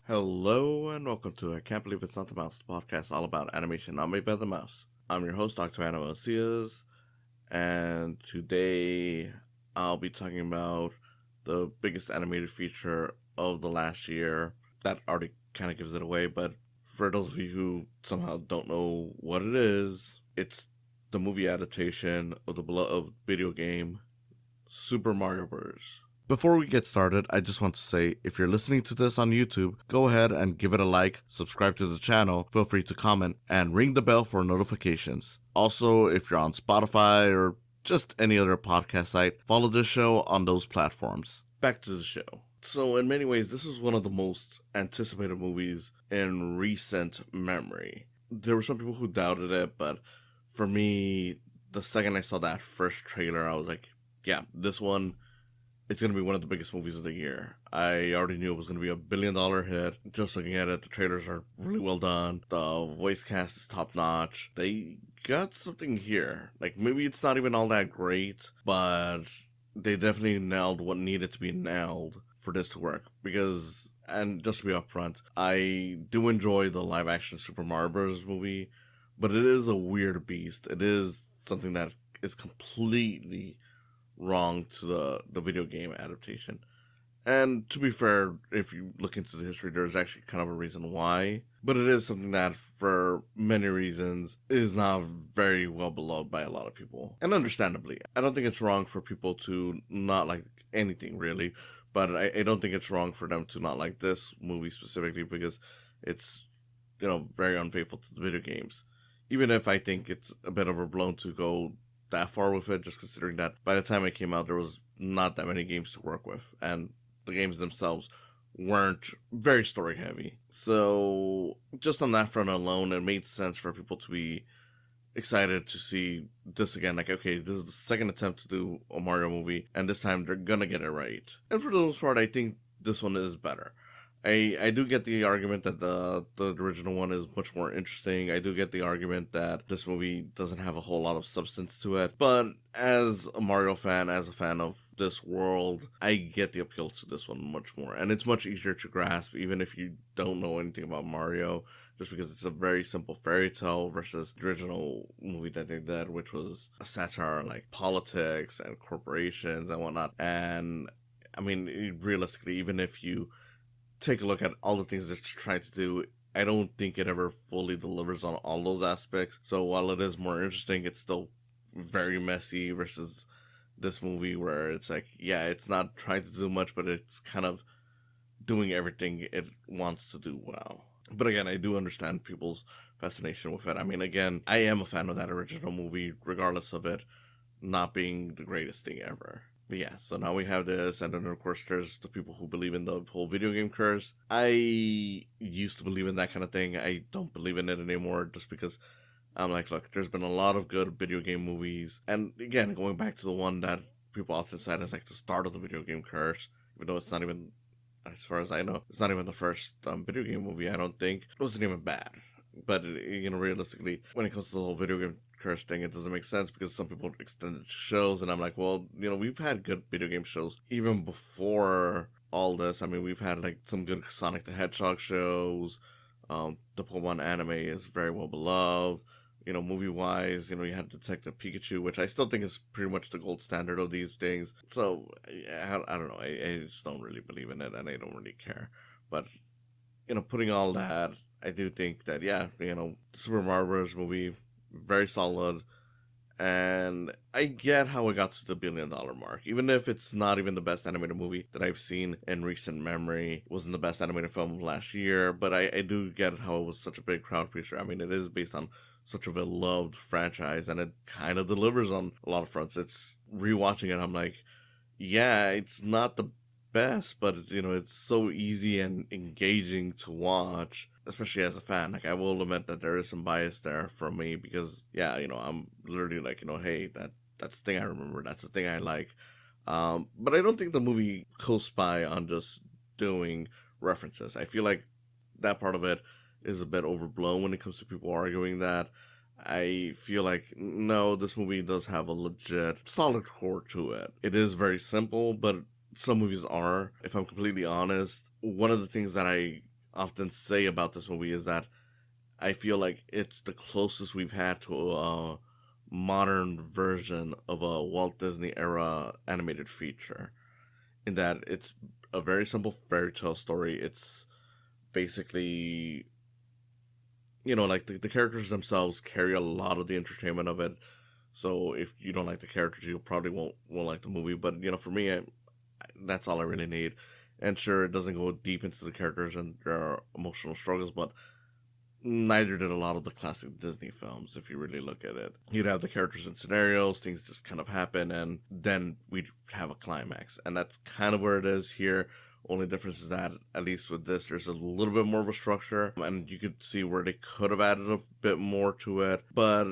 Hello and welcome to I Can't Believe It's Not the Mouse, the podcast all about animation not made by the mouse. I'm your host, Dr. Ana Macias, and today I'll be talking about the biggest animated feature of the last year. That already kind of gives it away, but for those of you who somehow don't know what it is, it's the movie adaptation of the beloved video game Super Mario Bros. Before we get started, I just want to say, if you're listening to this on YouTube, go ahead and give it a like, subscribe to the channel, feel free to comment, and ring the bell for notifications. Also, if you're on Spotify or just any other podcast site, follow this show on those platforms. Back to the show. So in many ways, this was one of the most anticipated movies in recent memory. There were some people who doubted it, but for me, the second I saw that first trailer, I was like, yeah, this one, it's going to be one of the biggest movies of the year. I already knew it was going to be a $1 billion hit. Just looking at it, the trailers are really well done. The voice cast is top notch. They got something here. Like, maybe it's not even all that great, but they definitely nailed what needed to be nailed for this to work. Because, and just to be upfront, I do enjoy the live action Super Mario Bros. Movie, but it is a weird beast. It is something that is completely wrong to the video game adaptation. And to be fair, if you look into the history, there's actually kind of a reason why. But it is something that, for many reasons, is not very well beloved by a lot of people. And understandably, I don't think it's wrong for people to not like anything, really. But I don't think it's wrong for them to not like this movie specifically because it's, very unfaithful to the video games. Even if I think it's a bit overblown to go that far with it, just considering that by the time it came out, there was not that many games to work with, and the games themselves weren't very story heavy. So just on that front alone, it made sense for people to be excited to see this again. Like, okay, this is the second attempt to do a Mario movie, and this time they're gonna get it right. And for the most part, I think this one is better. I do get the argument that the original one is much more interesting. I do get the argument that this movie doesn't have a whole lot of substance to it. But as a Mario fan, as a fan of this world, I get the appeal to this one much more. And it's much easier to grasp, even if you don't know anything about Mario, just because it's a very simple fairy tale versus the original movie that they did, which was a satire on like politics and corporations and whatnot. And I mean, realistically, even if you take a look at all the things that it's trying to do, I don't think it ever fully delivers on all those aspects. So while it is more interesting, it's still very messy versus this movie where it's like, yeah, it's not trying to do much, but it's kind of doing everything it wants to do well. But again, I do understand people's fascination with it. I mean, again, I am a fan of that original movie, regardless of it not being the greatest thing ever. But yeah, so now we have this, and then of course there's the people who believe in the whole video game curse. I used to believe in that kind of thing. I don't believe in it anymore just because I'm like, look, there's been a lot of good video game movies. And again, going back to the one that people often cite as like the start of the video game curse, even though it's not even, as far as I know, it's not even the first video game movie, I don't think. It wasn't even bad. But, realistically, when it comes to the whole video game curse thing, it doesn't make sense because some people extend it to shows, and I'm like, well, we've had good video game shows even before all this. I mean, we've had, like, some good Sonic the Hedgehog shows. The Pokemon anime is very well beloved. Movie-wise, you had Detective Pikachu, which I still think is pretty much the gold standard of these things. So, I don't know. I just don't really believe in it, and I don't really care. But, putting all that, I do think that, yeah, the Super Mario Bros. Movie, very solid. And I get how it got to the $1 billion mark. Even if it's not even the best animated movie that I've seen in recent memory, it wasn't the best animated film of last year, but I do get how it was such a big crowd pleaser. I mean, it is based on such a beloved franchise, and it kind of delivers on a lot of fronts. It's rewatching it, I'm like, yeah, it's not the best, but it's so easy and engaging to watch, especially as a fan. Like, I will admit that there is some bias there from me because, yeah, I'm literally like, hey, that's the thing I remember, that's the thing I like. But I don't think the movie coasts by on just doing references. I feel like that part of it is a bit overblown when it comes to people arguing that. I feel like, no, this movie does have a legit solid core to it. It is very simple, but some movies are. If I'm completely honest, one of the things that I often say about this movie is that I feel like it's the closest we've had to a modern version of a Walt Disney era animated feature. In that it's a very simple fairy tale story. It's basically, like the characters themselves carry a lot of the entertainment of it. So if you don't like the characters, you probably won't like the movie. But for me, that's all I really need. And sure, it doesn't go deep into the characters and there are emotional struggles, but neither did a lot of the classic Disney films, if you really look at it. You'd have the characters and scenarios, things just kind of happen, and then we'd have a climax. And that's kind of where it is here. Only difference is that, at least with this, there's a little bit more of a structure, and you could see where they could have added a bit more to it. But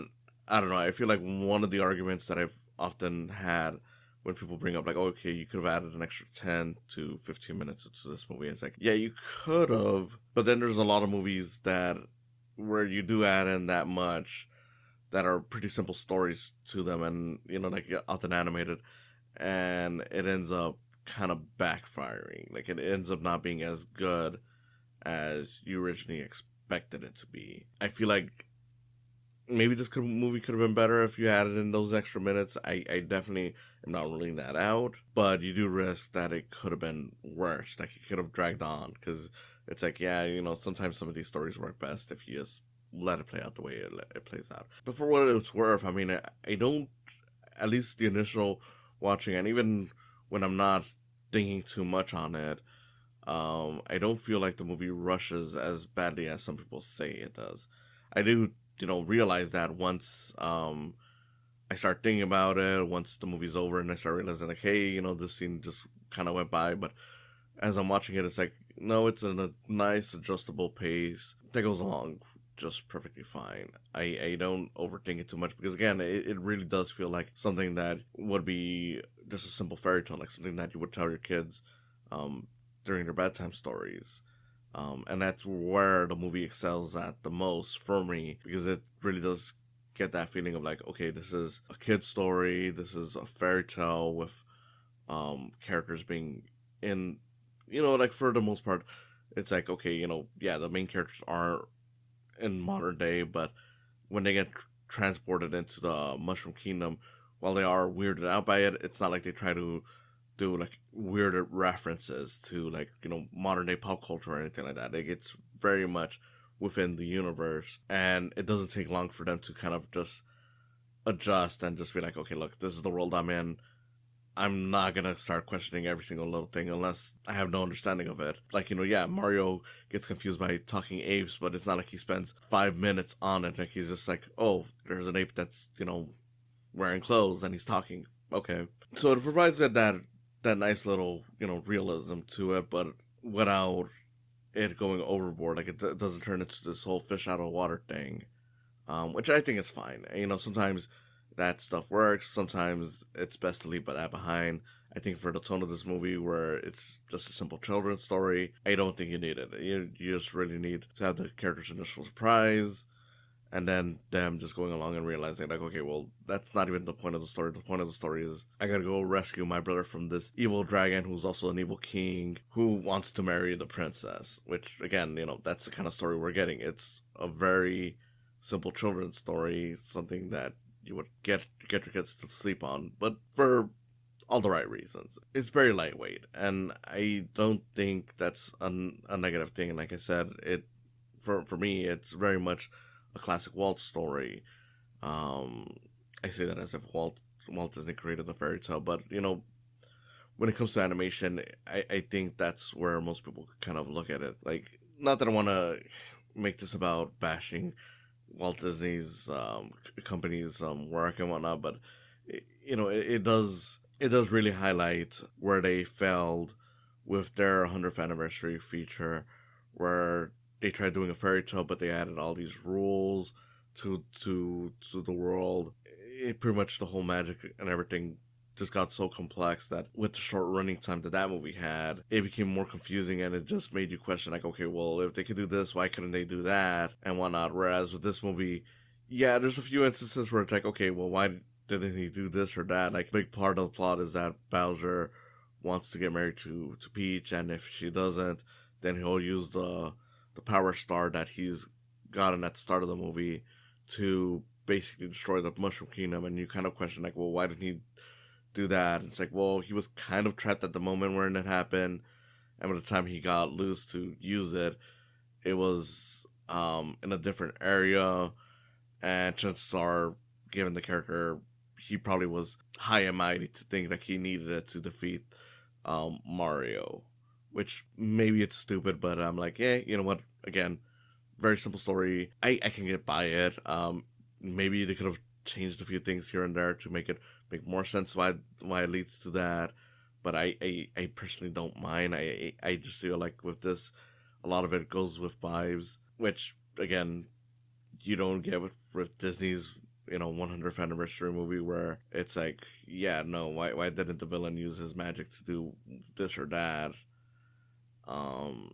I don't know, I feel like one of the arguments that I've often had when people bring up, like, oh, okay, you could have added an extra 10 to 15 minutes to this movie, it's like, yeah, you could have, but then there's a lot of movies that where you do add in that much that are pretty simple stories to them, and like often animated, and it ends up kind of backfiring. Like it ends up not being as good as you originally expected it to be. I feel like maybe this movie could have been better if you added in those extra minutes. I definitely am not ruling that out, but you do risk that it could have been worse. Like it could have dragged on, because it's like, yeah, sometimes some of these stories work best if you just let it play out the way it plays out. But for what it's worth, I mean, I don't, at least the initial watching, and even when I'm not thinking too much on it, I don't feel like the movie rushes as badly as some people say it does. I do, realize that once I start thinking about it, once the movie's over and I start realizing, like, hey, this scene just kind of went by, but as I'm watching it, it's like, no, it's in a nice adjustable pace that goes along just perfectly fine. I don't overthink it too much, because again, it really does feel like something that would be just a simple fairy tale, like something that you would tell your kids during their bedtime stories. And that's where the movie excels at the most for me, because it really does get that feeling of like, okay, this is a kid's story, this is a fairy tale with characters being in, like for the most part, it's like, okay, yeah, the main characters aren't in modern day, but when they get transported into the Mushroom Kingdom, while they are weirded out by it, it's not like they try to do like weird references to like modern day pop culture or anything like that. Like it's very much within the universe, and it doesn't take long for them to kind of just adjust and just be like, okay, look, this is the world I'm in. I'm not gonna start questioning every single little thing unless I have no understanding of it. Like, yeah, Mario gets confused by talking apes, but it's not like he spends 5 minutes on it. Like, he's just like, oh, there's an ape that's, wearing clothes and he's talking. Okay. So it provides that nice little, realism to it, but without it going overboard. Like, it doesn't turn into this whole fish out of water thing, which I think is fine. Sometimes that stuff works. Sometimes it's best to leave that behind. I think for the tone of this movie, where it's just a simple children's story, I don't think you need it. You just really need to have the character's initial surprise, and then them just going along and realizing, like, okay, well, that's not even the point of the story. The point of the story is I gotta go rescue my brother from this evil dragon who's also an evil king who wants to marry the princess. Which, again, that's the kind of story we're getting. It's a very simple children's story, something that you would get your kids to sleep on, but for all the right reasons. It's very lightweight, and I don't think that's a negative thing. And like I said, it for me, it's very much a classic Walt story. I say that as if Walt Disney created the fairy tale, but when it comes to animation, I think that's where most people kind of look at it. Like, not that I want to make this about bashing Walt Disney's company's work and whatnot, but it does really highlight where they failed with their 100th anniversary feature, where they tried doing a fairy tale, but they added all these rules to the world. Pretty much the whole magic and everything just got so complex that with the short running time that movie had, it became more confusing, and it just made you question, like, okay, well, if they could do this, why couldn't they do that and whatnot? Whereas with this movie, yeah, there's a few instances where it's like, okay, well, why didn't he do this or that? Like, a big part of the plot is that Bowser wants to get married to Peach, and if she doesn't, then he'll use the the power star that he's gotten at the start of the movie to basically destroy the Mushroom Kingdom, and you kind of question like, well, why didn't he do that? And it's like, well, he was kind of trapped at the moment when it happened, and by the time he got loose to use it, it was in a different area, and chances are, given the character, he probably was high and mighty to think that he needed it to defeat Mario, which maybe it's stupid, but I'm like, yeah, you know what? Again, very simple story. I can get by it. Maybe they could have changed a few things here and there to make more sense why it leads to that. But I personally don't mind. I just feel like with this, a lot of it goes with vibes, which again you don't get with Disney's 100th anniversary movie, where it's like, yeah, no, why didn't the villain use his magic to do this or that? Um,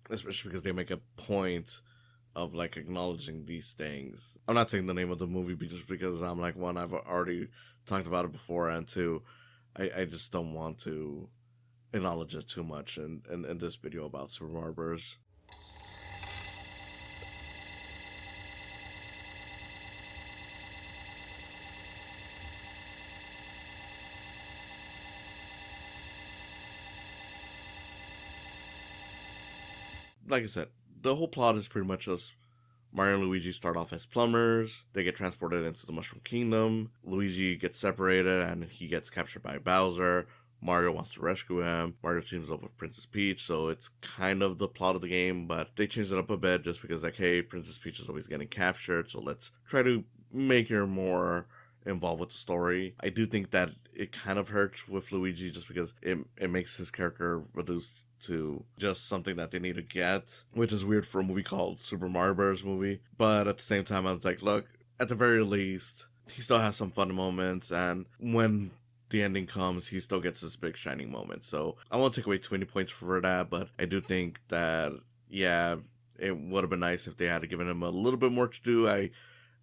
Especially because they make a point of like acknowledging these things. I'm not saying the name of the movie just because I'm like, one, I've already talked about it before, and two, I just don't want to acknowledge it too much in this video about Super Mario Bros. Like I said, the whole plot is pretty much just Mario and Luigi start off as plumbers. They get transported into the Mushroom Kingdom. Luigi gets separated and he gets captured by Bowser. Mario wants to rescue him. Mario teams up with Princess Peach, so it's kind of the plot of the game, but they changed it up a bit just because, like, hey, Princess Peach is always getting captured, so let's try to make her more involved with the story. I do think that it kind of hurts with Luigi just because it makes his character reduced to just something that they need to get, which is weird for a movie called Super Mario Bros. Movie. But at the same time, I was like, look, at the very least, he still has some fun moments, and when the ending comes, he still gets this big shining moment. So I won't take away 20 points for that, but I do think that, yeah, it would have been nice if they had given him a little bit more to do. I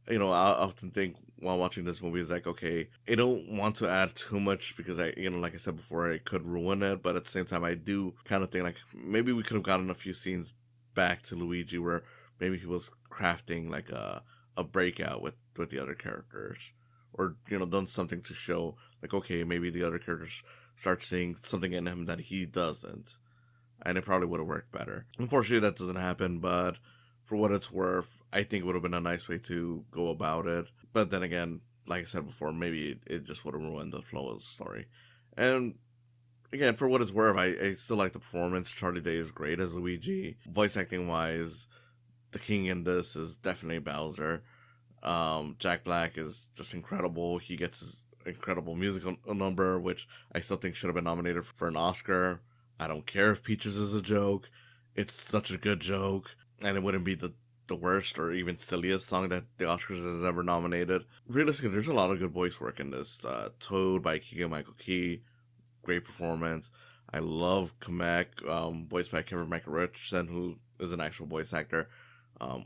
often think while watching this movie is like, okay, I don't want to add too much because like I said before, it could ruin it. But at the same time, I do kind of think like maybe we could have gotten a few scenes back to Luigi where maybe he was crafting like a breakout with the other characters, or done something to show like, okay, maybe the other characters start seeing something in him that he doesn't, and it probably would have worked better. Unfortunately, that doesn't happen, but for what it's worth, I think it would have been a nice way to go about it. But then again, like I said before, maybe it just would have ruined the flow of the story. And again, for what it's worth, I still like the performance. Charlie Day is great as Luigi. Voice acting wise, the king in this is definitely Bowser. Jack Black is just incredible. He gets his incredible musical number, which I still think should have been nominated for an Oscar. I don't care if Peaches is a joke. It's such a good joke, and it wouldn't be the worst or even silliest song that the Oscars has ever nominated. Realistically, there's a lot of good voice work in this. Toad by Keegan-Michael Key, great performance. I love Kamek, voiced by Kevin Michael Richardson, who is an actual voice actor.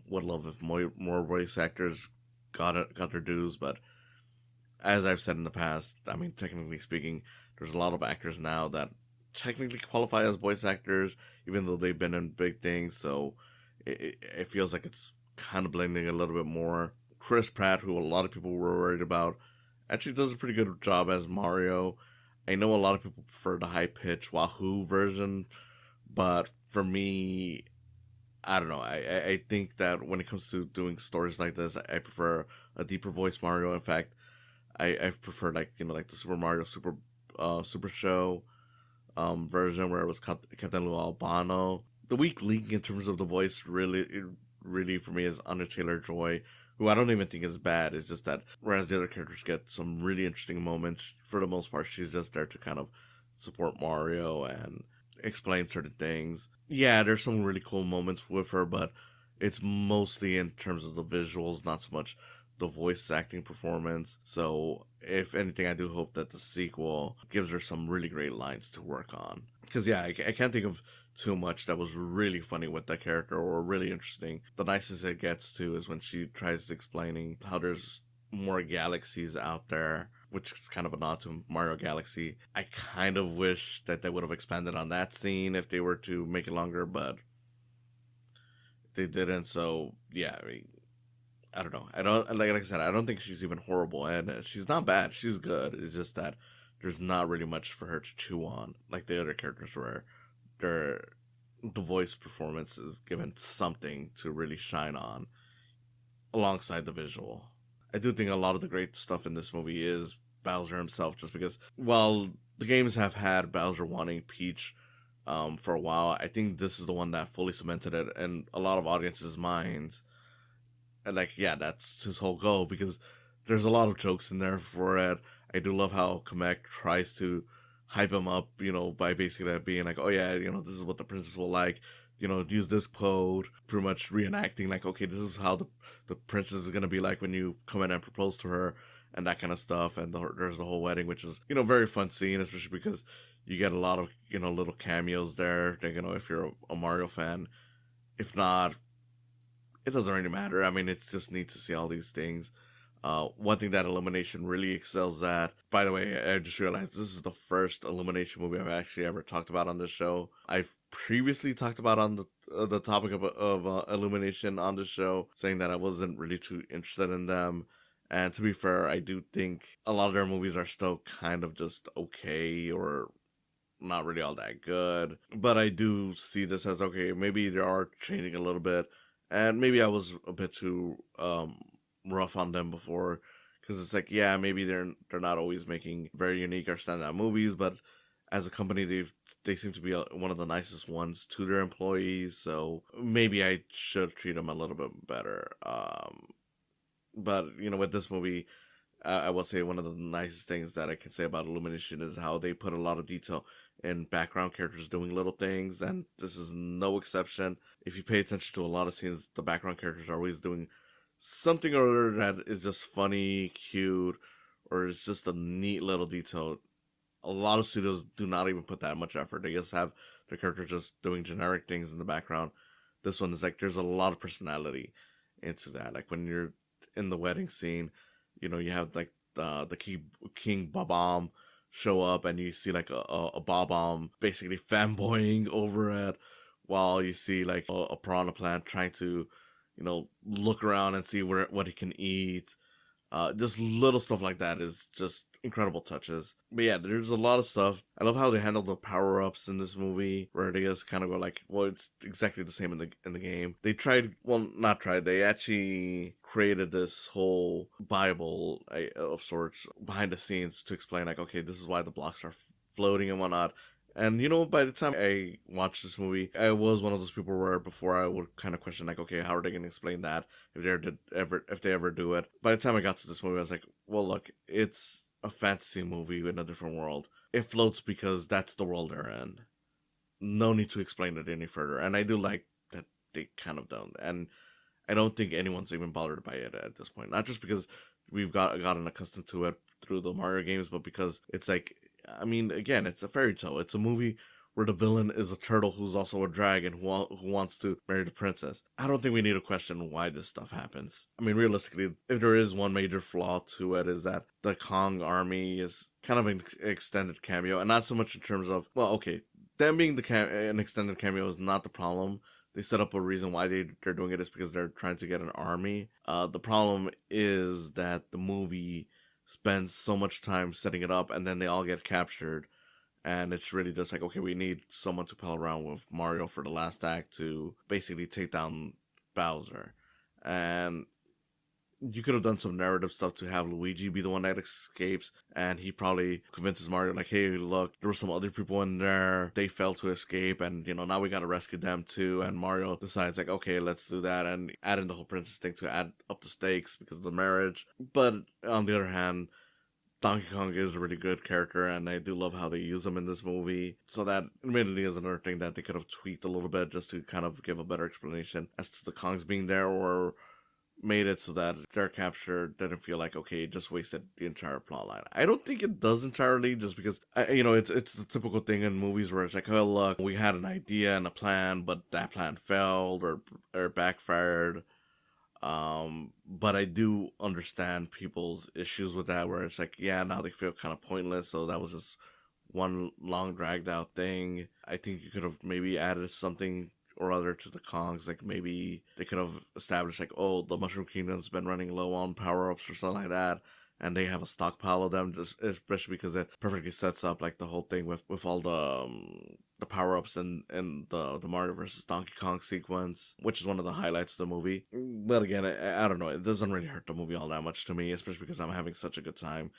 Would love if more voice actors got their dues, but as I've said in the past, I mean, technically speaking, there's a lot of actors now that technically qualify as voice actors, even though they've been in big things, so it feels like it's kind of blending a little bit more. Chris Pratt, who a lot of people were worried about, actually does a pretty good job as Mario. I know a lot of people prefer the high pitch Wahoo version, but for me, I don't know. I think that when it comes to doing stories like this, I prefer a deeper voice Mario. In fact, I prefer like like the Super Mario Super Show version where it was Captain Lou Albano. The weak link in terms of the voice really for me is Anya Taylor-Joy, who I don't even think is bad. It's just that whereas the other characters get some really interesting moments, for the most part, she's just there to kind of support Mario and explain certain things. Yeah, there's some really cool moments with her, but it's mostly in terms of the visuals, not so much the voice acting performance. So, if anything, I do hope that the sequel gives her some really great lines to work on. Because, yeah, I can't think of too much that was really funny with that character or really interesting. The nicest it gets to is when she tries explaining how there's more galaxies out there, which is kind of a nod to Mario Galaxy. I kind of wish that they would have expanded on that scene if they were to make it longer, but they didn't. So yeah, I mean, I don't know. I don't like I said. I don't think she's even horrible, and she's not bad. She's good. It's just that there's not really much for her to chew on, like the other characters where their the voice performance is given something to really shine on alongside the visual. I do think a lot of the great stuff in this movie is Bowser himself, just because while the games have had Bowser wanting Peach for a while, I think this is the one that fully cemented it in a lot of audiences' minds. And like, yeah, that's his whole goal because there's a lot of jokes in there for it. I do love how Kamek tries to hype him up, by basically being like, oh yeah, this is what the princess will like. Use this quote, pretty much reenacting like, okay, this is how the princess is gonna be like when you come in and propose to her, and that kind of stuff. And there's the whole wedding, which is very fun scene, especially because you get a lot of little cameos there. Like, if you're a Mario fan, if not, it doesn't really matter. I mean, it's just neat to see all these things. One thing that Illumination really excels at, by the way, I just realized this is the first Illumination movie I've actually ever talked about on this show. I've previously talked about on the topic of Illumination on the show, saying that I wasn't really too interested in them. And to be fair, I do think a lot of their movies are still kind of just okay or not really all that good. But I do see this as, okay, maybe they are changing a little bit. And maybe I was a bit too rough on them before, because it's like, yeah, maybe they're not always making very unique or standout movies, but as a company, they seem to be one of the nicest ones to their employees. So maybe I should treat them a little bit better. But with this movie, I will say one of the nicest things that I can say about Illumination is how they put a lot of detail in background characters doing little things, and this is no exception. If you pay attention to a lot of scenes, the background characters are always doing something or other that is just funny, cute, or it's just a neat little detail. A lot of studios do not even put that much effort. They just have their characters just doing generic things in the background. This one is like there's a lot of personality into that. Like when you're in the wedding scene, you have like the King Bob-omb show up, and you see like a Bob-omb basically fanboying over it, while you see like a piranha plant trying to look around and see what he can eat. Just little stuff like that is just incredible touches. But yeah, there's a lot of stuff. I love how they handle the power ups in this movie, where they just kind of go like, well, it's exactly the same in the game. They tried, well, not tried. They actually created this whole Bible of sorts behind the scenes to explain like, okay, this is why the blocks are floating and whatnot. And by the time I watched this movie, I was one of those people where before I would kind of question like, okay, how are they going to explain that if they ever do it? By the time I got to this movie, I was like, well, look, it's a fantasy movie in a different world. It floats because that's the world they're in. No need to explain it any further. And I do like that they kind of don't. And I don't think anyone's even bothered by it at this point. Not just because we've gotten accustomed to it through the Mario games, but because it's like, I mean, again, it's a fairy tale. It's a movie where the villain is a turtle who's also a dragon who wants to marry the princess. I don't think we need to question why this stuff happens. I mean, realistically, if there is one major flaw to it, is that the Kong army is kind of an extended cameo, and not so much in terms of, well, okay, them being an extended cameo is not the problem. They set up a reason why they're doing it is because they're trying to get an army. The problem is that the movie spends so much time setting it up, and then they all get captured, and it's really just like, okay, we need someone to pal around with Mario for the last act to basically take down Bowser. And you could have done some narrative stuff to have Luigi be the one that escapes, and he probably convinces Mario like, hey, look, there were some other people in there, they failed to escape, and now we gotta rescue them too. And Mario decides like, okay, let's do that, and add in the whole princess thing to add up the stakes because of the marriage. But on the other hand, Donkey Kong is a really good character, and I do love how they use him in this movie. So that admittedly is another thing that they could have tweaked a little bit just to kind of give a better explanation as to the Kongs being there, or made it so that their capture didn't feel like, okay, it just wasted the entire plot line. I don't think it does entirely, just because it's the typical thing in movies where it's like, oh look, we had an idea and a plan, but that plan failed or backfired. But I do understand people's issues with that, where it's like, yeah, now they feel kind of pointless, so that was just one long dragged out thing. I think you could have maybe added something or other to the Kongs. Like maybe they could have established like, oh, the Mushroom Kingdom's been running low on power-ups or something like that, and they have a stockpile of them, just especially because it perfectly sets up like the whole thing with all the power-ups and the Mario versus Donkey Kong sequence, which is one of the highlights of the movie. But again, I don't know, it doesn't really hurt the movie all that much to me, especially because I'm having such a good time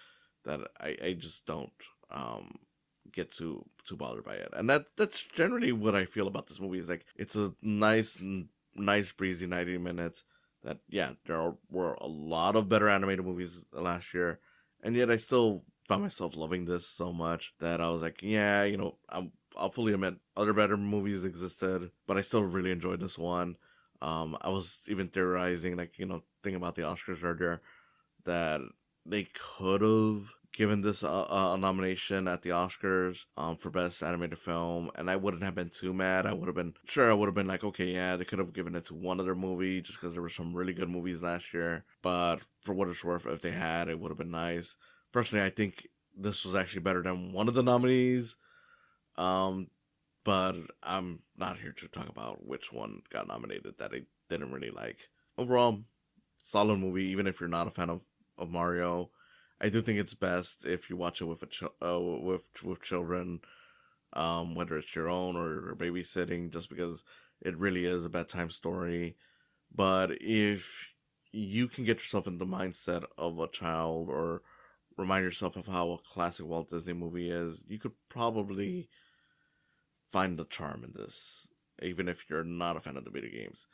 that I just don't get too bothered by it. And that's generally what I feel about this movie. Is like it's a nice breezy 90 minutes. That yeah, were a lot of better animated movies last year, and yet I still found myself loving this so much that I was like, yeah, you know, I'll fully admit other better movies existed, but I still really enjoyed this one. I was even theorizing, like, you know, thinking about the Oscars earlier, that they could have given this a nomination at the Oscars for Best Animated Film, and I wouldn't have been too mad. I would have been like, okay, yeah, they could have given it to one other movie just because there were some really good movies last year. But for what it's worth, if they had, it would have been nice. Personally, I think this was actually better than one of the nominees. But I'm not here to talk about which one got nominated that I didn't really like. Overall, solid movie, even if you're not a fan of Mario. I do think it's best if you watch it with with children, whether it's your own or babysitting, just because it really is a bedtime story. But if you can get yourself in the mindset of a child or remind yourself of how a classic Walt Disney movie is, you could probably find the charm in this, even if you're not a fan of the video games.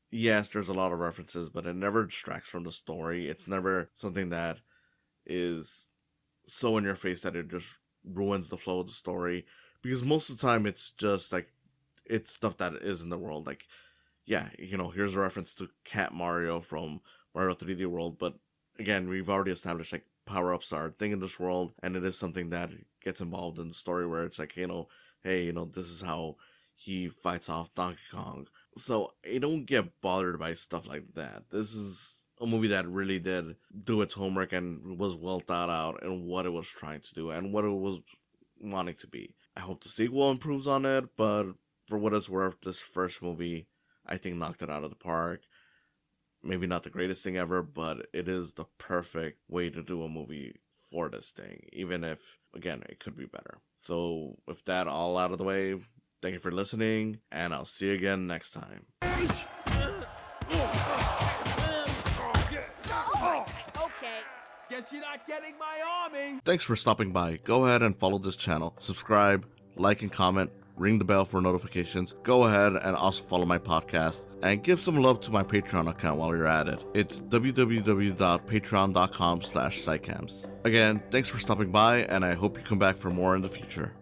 Yes, there's a lot of references, but it never distracts from the story. It's never something that is so in your face that it just ruins the flow of the story, because most of the time it's just like it's stuff that is in the world. Like, yeah, you know, here's a reference to Cat Mario from Mario 3D World, but again, we've already established like power-ups are a thing in this world, and it is something that gets involved in the story where it's like, you know, hey, you know, this is how he fights off Donkey Kong. So I don't get bothered by stuff like that. This is a movie that really did do its homework and was well thought out in what it was trying to do and what it was wanting to be. I hope the sequel improves on it, but for what it's worth, this first movie, I think, knocked it out of the park. Maybe not the greatest thing ever, but it is the perfect way to do a movie for this thing, even if, again, it could be better. So with that all out of the way, thank you for listening, and I'll see you again next time. Guess you're not getting my army. Thanks for stopping by. Go ahead and follow this channel. Subscribe, like, and comment. Ring the bell for notifications. Go ahead and also follow my podcast. And give some love to my Patreon account while you're at it. It's www.patreon.com/psycams. Again, thanks for stopping by, and I hope you come back for more in the future.